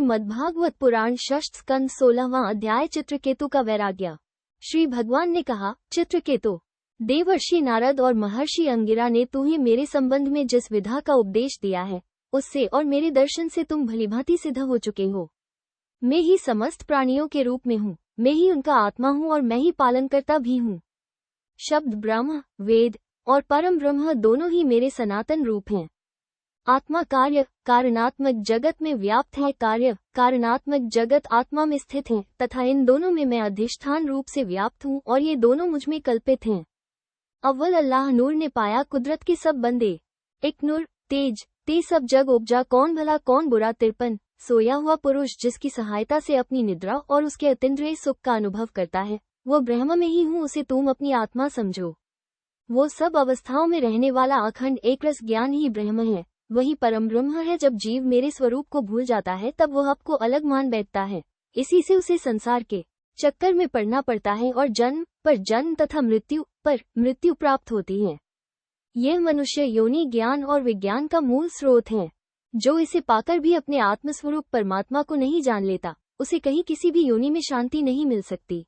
श्रीमद्भागवत पुराण षष्ठ स्कंद 16वां अध्याय चित्रकेतु का वैराग्य। श्री भगवान ने कहा, चित्रकेतु, देवर्षि नारद और महर्षि अंगिरा ने तुम्हें मेरे संबंध में जिस विधा का उपदेश दिया है, उससे और मेरे दर्शन से तुम भलीभांति सिद्ध हो चुके हो। मैं ही समस्त प्राणियों के रूप में हूँ, मैं ही उनका आत्मा हूँ और मैं ही पालनकर्ता भी हूँ। शब्द ब्रह्म, वेद और परम ब्रह्म दोनों ही मेरे सनातन रूप हैं। आत्मा कार्य कारणात्मक जगत में व्याप्त है, कार्य कारणात्मक जगत आत्मा में स्थित है, तथा इन दोनों में मैं अधिष्ठान रूप से व्याप्त हूँ और ये दोनों मुझ में कल्पित हैं। अव्वल अल्लाह नूर ने पाया कुदरत के सब बंदे। एक नूर तेज ते सब जग उपजा, कौन भला कौन बुरा। 53 सोया हुआ पुरुष जिसकी सहायता से अपनी निद्रा और उसके अतीन्द्रिय सुख का अनुभव करता है, वो ब्रह्म में ही हूँ, उसे तुम अपनी आत्मा समझो। वो सब अवस्थाओं में रहने वाला अखंड एक रस ज्ञान ही ब्रह्म है, वही परम ब्रह्म है। जब जीव मेरे स्वरूप को भूल जाता है तब वह आपको अलग मान बैठता है। इसी से उसे संसार के चक्कर में पड़ना पड़ता है और जन्म पर जन्म तथा मृत्यु पर मृत्यु प्राप्त होती है। यह मनुष्य योनि ज्ञान और विज्ञान का मूल स्रोत है। जो इसे पाकर भी अपने आत्मस्वरूप परमात्मा को नहीं जान लेता, उसे कहीं किसी भी योनि में शांति नहीं मिल सकती।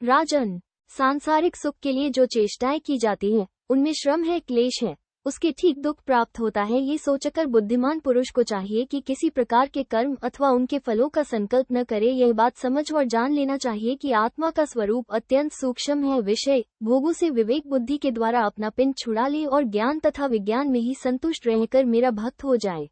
राजन, सांसारिक सुख के लिए जो चेष्टाएं की जाती हैं, उनमें श्रम है, क्लेश है, उसके ठीक दुख प्राप्त होता है। ये सोचकर बुद्धिमान पुरुष को चाहिए कि किसी प्रकार के कर्म अथवा उनके फलों का संकल्प न करे। यह बात समझ और जान लेना चाहिए कि आत्मा का स्वरूप अत्यंत सूक्ष्म है। विषय भोगों से विवेक बुद्धि के द्वारा अपना पिंड छुड़ा ले और ज्ञान तथा विज्ञान में ही संतुष्ट रहकर मेरा भक्त हो जाए।